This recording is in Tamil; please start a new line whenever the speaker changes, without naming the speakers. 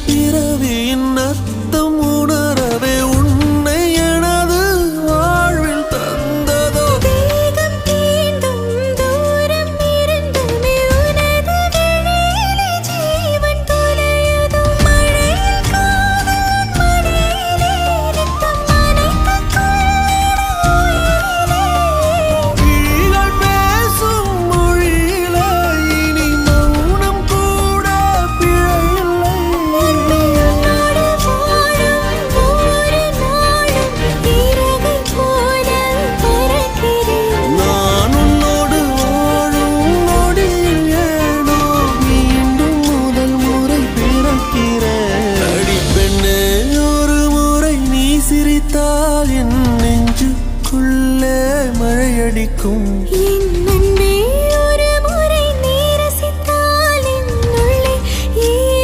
பிறவியின் அர்த்தம் உணரவே உன்னை எனது வாழ்வில் தந்ததோ
தேகம் தீண்டும் தூரம் இருந்துமே உனது விழியிலே ஜீவன் தொலையுதோ மழையில் காதல் மடியிலே ரத்தம் நனைத்து
விழிகள் பேசும் மொழியிலே இனி மௌனம் கூட பிழையில்லை
உன்னோடு வாழும் ஒவ்வொரு நாளும் இறகை போல பறக்கிறேன்
நான் உன்னோடு வாழும் நொடியில் ஏனோ மீண்டும் முதல் முறை பிறக்கிறேன் அடி பெண்ணே ஒரு முறை நீ சிரித்தால் என் நெஞ்சுக்குள்ளே மழையடிக்கும்